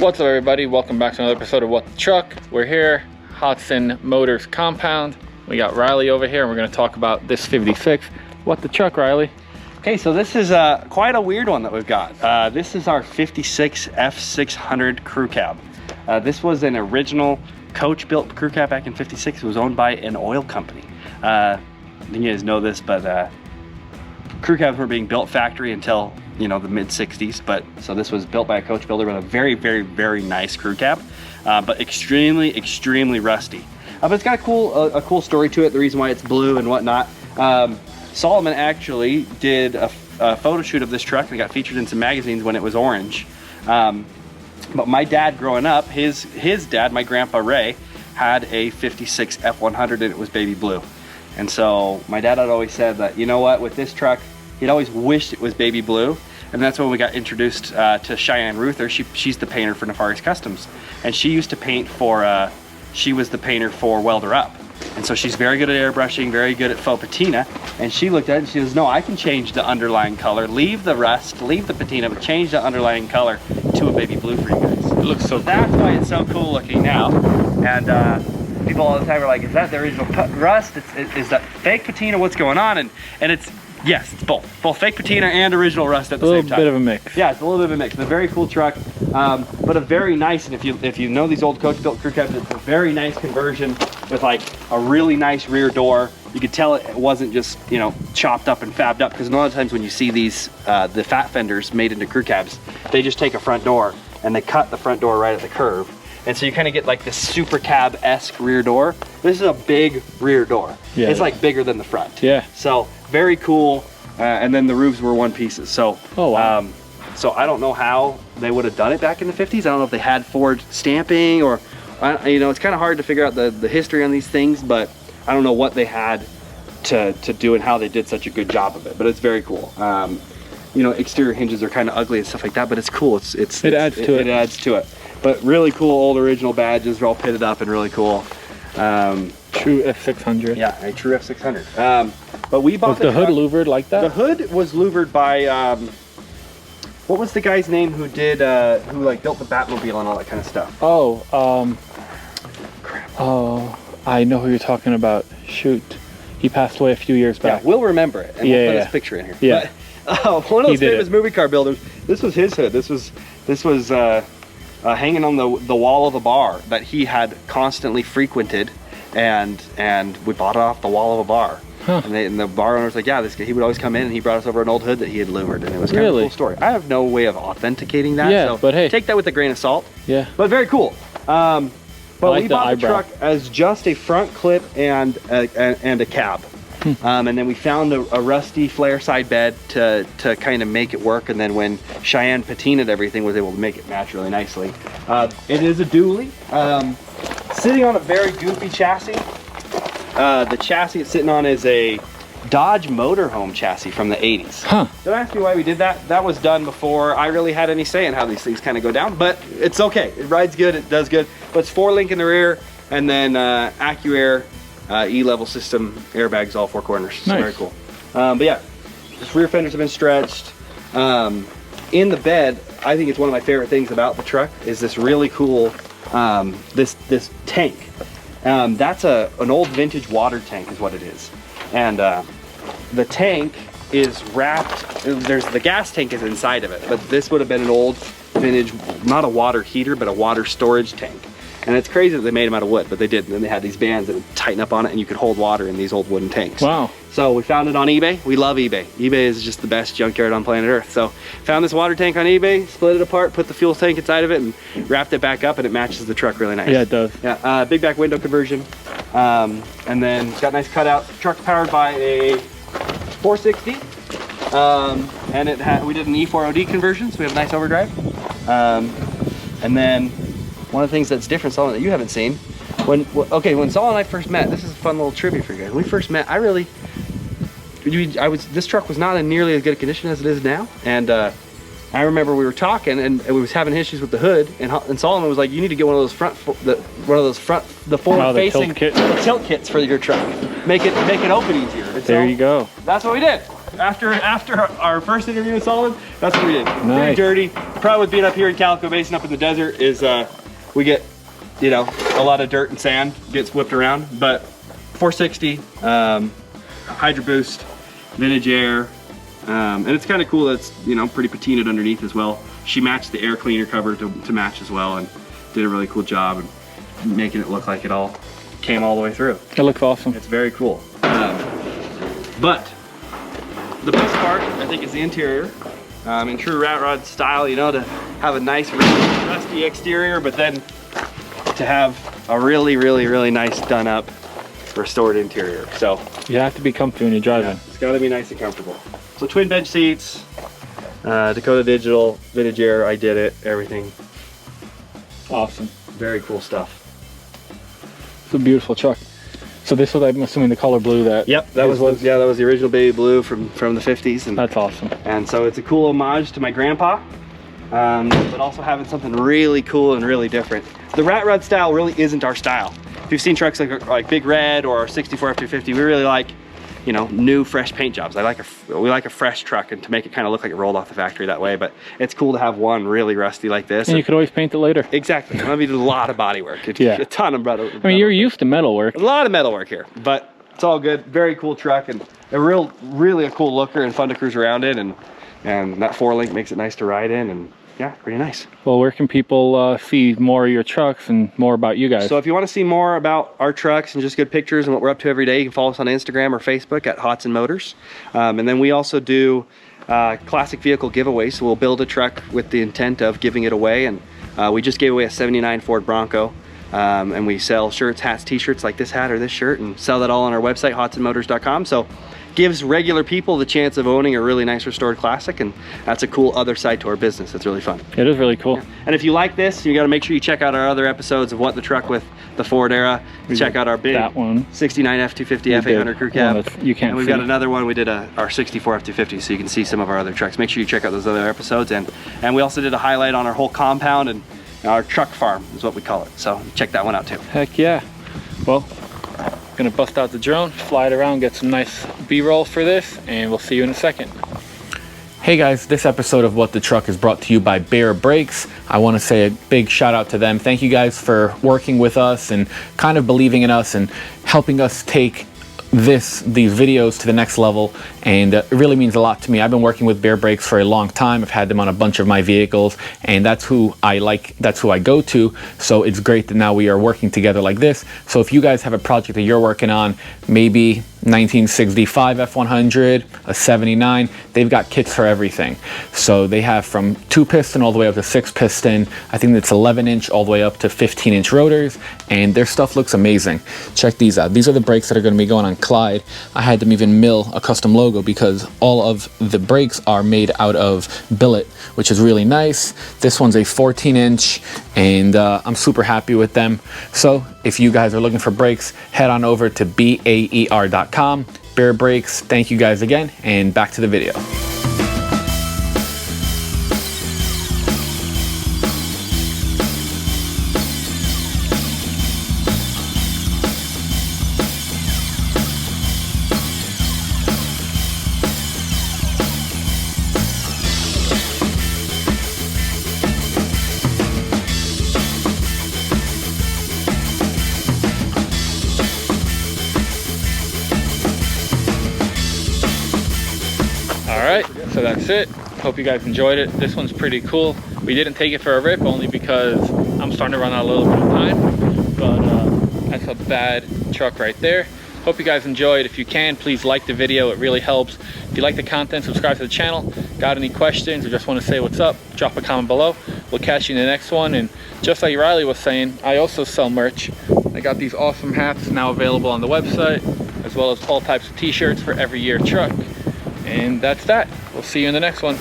What's up, everybody? Welcome back to another episode of What the Truck. We're here, Hodson Motors compound. We got Riley over here and we're going to talk about this 56. What the truck, Riley? Okay, so this is quite a weird one that we've got. This is our 56 F600 crew cab. This was an original coach-built crew cab back in 56. It was owned by an oil company. I think you guys know this, but crew cabs were being built factory until, you know, the mid-60s. But so this was built by a coach builder with a very, very, very nice crew cab, but extremely, extremely rusty. But it's got a cool story to it. The reason why it's blue and whatnot. Solomon actually did a photo shoot of this truck and got featured in some magazines when it was orange. But my dad growing up, his dad, my grandpa Ray, had a 56 F100 and it was baby blue. And so my dad had always said that, you know what, with this truck, he'd always wished it was baby blue. And that's when we got introduced to Cheyenne Ruther. She's the painter for Nefarious Customs. And she used to paint for, she was the painter for Welder Up. And so she's very good at airbrushing, very good at faux patina. And she looked at it and she goes, no, I can change the underlying color, leave the rust, leave the patina, but change the underlying color to a baby blue for you guys. It looks so cool. That's why it's so cool looking now. And people all the time are like, is that the original rust? Is that fake patina? What's going on? And it's, yes, it's both fake patina and original rust at the same time. A little bit of a mix. Yeah, it's a little bit of a mix. It's a very cool truck, but a very nice, and if you know these old coach-built crew cabs, it's a very nice conversion with like a really nice rear door. You could tell it wasn't just, you know, chopped up and fabbed up, because a lot of times when you see these, the fat fenders made into crew cabs, they just take a front door and they cut the front door right at the curve. And so you kind of get like this super cab-esque rear door. This is a big rear door. Yeah, it's like bigger than the front. Yeah. So very cool. And then the roofs were one pieces. So, oh, wow. So I don't know how they would have done it back in the 50s. I don't know if they had Ford stamping or, you know, it's kind of hard to figure out the history on these things, but I don't know what they had to do and how they did such a good job of it, but it's very cool. You know, exterior hinges are kind of ugly and stuff like that, but it's cool. It adds to it. But really cool old original badges. They're all pitted up and really cool. True F600. Yeah, a true F600. But we bought the hood louvered like that? The hood was louvered by, what was the guy's name who did, who like built the Batmobile and all that kind of stuff? Oh, crap. Oh, I know who you're talking about. Shoot. He passed away a few years back. Yeah, we'll remember it, and we'll put his picture in here. Yeah. But, one of those famous movie car builders, this was his hood. This was hanging on the wall of a bar that he had constantly frequented, and we bought it off the wall of a bar. Huh. And the bar owner was like, yeah, this guy, he would always come in and he brought us over an old hood that he had louvered, and it was kind of a cool story. I have no way of authenticating that, so but hey, take that with a grain of salt. Yeah. But very cool. But we bought the truck as just a front clip and a cab. And then we found a rusty flare side bed to kind of make it work, and then when Cheyenne patinaed everything, was able to make it match really nicely. It is a dually, sitting on a very goofy chassis. The chassis it's sitting on is a Dodge motorhome chassis from the 80s. Huh. Don't ask me why we did that. That was done before I really had any say in how these things kind of go down, but it's okay. It rides good, it does good. But it's 4-link in the rear, and then AccuAir E-level system, airbags all 4 corners. So very cool. But yeah, this rear fenders have been stretched. In the bed, I think it's one of my favorite things about the truck is this really cool, this tank. That's an old vintage water tank is what it is. And the tank is wrapped, the gas tank is inside of it, but this would have been an old vintage, not a water heater, but a water storage tank. And it's crazy that they made them out of wood, but they did. And then they had these bands that would tighten up on it, and you could hold water in these old wooden tanks. Wow. So we found it on eBay. We love eBay. eBay is just the best junkyard on planet Earth. So found this water tank on eBay, split it apart, put the fuel tank inside of it, and wrapped it back up, and it matches the truck really nice. Yeah, it does. Yeah, big back window conversion. And then it's got nice cutouts. The truck's powered by a 460. And we did an E4OD conversion, so we have a nice overdrive. And then one of the things that's different, Solomon, that you haven't seen, when Solomon and I first met, this is a fun little trivia for you guys. When we first met, this truck was not in nearly as good a condition as it is now, and I remember we were talking, and we was having issues with the hood, and Solomon was like, "You need to get one of those forward-facing tilt kits for your truck. Make it open easier." And there you go. That's what we did. After our first interview with Solomon, that's what we did. Nice. Very dirty. problem with being up here in Calico Basin, up in the desert, is we get, you know, a lot of dirt and sand gets whipped around. But 460, Hydro Boost, vintage air, and it's kind of cool that it's, you know, pretty patinaed underneath as well. She matched the air cleaner cover to match as well, and did a really cool job of making it look like it all came all the way through. It looks awesome. It's very cool. But the best part, I think, is the interior. In true rat rod style, you know, to have a nice rusty exterior, but then to have a really, really, really nice done up restored interior. So you have to be comfy when you're driving. Yeah, it's got to be nice and comfortable. So twin bench seats, Dakota Digital, vintage air, I did it, everything. Awesome. Very cool stuff. It's a beautiful truck. So this was, I'm assuming, the color blue that. Yep, that was yeah, that was the original baby blue from the 50s. And that's awesome. And so it's a cool homage to my grandpa, but also having something really cool and really different. The rat rod style really isn't our style. If you've seen trucks like Big Red or 64 F250, we really like, you know, new fresh paint jobs. We like a fresh truck, and to make it kind of look like it rolled off the factory that way. But it's cool to have one really rusty like this. And you could always paint it later. Exactly. I mean, a lot of body work. Yeah. A ton of metal. I mean, you're used to metal work. A lot of metal work here, but it's all good. Very cool truck, and really a cool looker, and fun to cruise around in. And that 4-link makes it nice to ride in, and yeah, pretty nice. Well, where can people see more of your trucks and more about you guys? So if you want to see more about our trucks and just good pictures and what we're up to every day, you can follow us on Instagram or Facebook at Hodson Motors. And then we also do classic vehicle giveaways. So we'll build a truck with the intent of giving it away. And we just gave away a 79 Ford Bronco. And we sell shirts, hats, t-shirts like this hat or this shirt, and sell that all on our website, hodsonmotors.com. So gives regular people the chance of owning a really nice restored classic, and that's a cool other side to our business. It's really fun. It is really cool. Yeah. And if you like this, you got to make sure you check out our other episodes of What the Truck with the Ford era. Check out our big 69 F250 F800 crew cab. You can't. And we've got another one. We did our 64 F250, so you can see some of our other trucks. Make sure you check out those other episodes. And we also did a highlight on our whole compound and our truck farm is what we call it. So check that one out too. Heck yeah. Well, gonna bust out the drone, fly it around, get some nice B-roll for this, and we'll see you in a second. Hey guys, this episode of What the Truck is brought to you by Bear Brakes. I want to say a big shout out to them. Thank you guys for working with us and kind of believing in us and helping us take these videos to the next level, and it really means a lot to me. I've been working with Bear Brakes for a long time. I've had them on a bunch of my vehicles, and that's who I like, that's who I go to. So it's great that now we are working together like this. So if you guys have a project that you're working on, maybe 1965 F100, a 79, they've got kits for everything. So they have from 2-piston all the way up to 6-piston. I think it's 11-inch all the way up to 15-inch rotors, and their stuff looks amazing. Check these out. These are the brakes that are going to be going on Clyde. I had them even mill a custom logo because all of the brakes are made out of billet, which is really nice. This one's a 14-inch, and I'm super happy with them. So if you guys are looking for brakes, head on over to baer.com. Bear Brakes, thank you guys again, and back to the video. Alright, so that's it. Hope you guys enjoyed it. This one's pretty cool. We didn't take it for a rip only because I'm starting to run out a little bit of time. But that's a bad truck right there. Hope you guys enjoyed. If you can, please like the video. It really helps. If you like the content, subscribe to the channel. Got any questions or just want to say what's up, drop a comment below. We'll catch you in the next one. And just like Riley was saying, I also sell merch. I got these awesome hats now available on the website, as well as all types of t-shirts for every year truck. And that's that. We'll see you in the next one.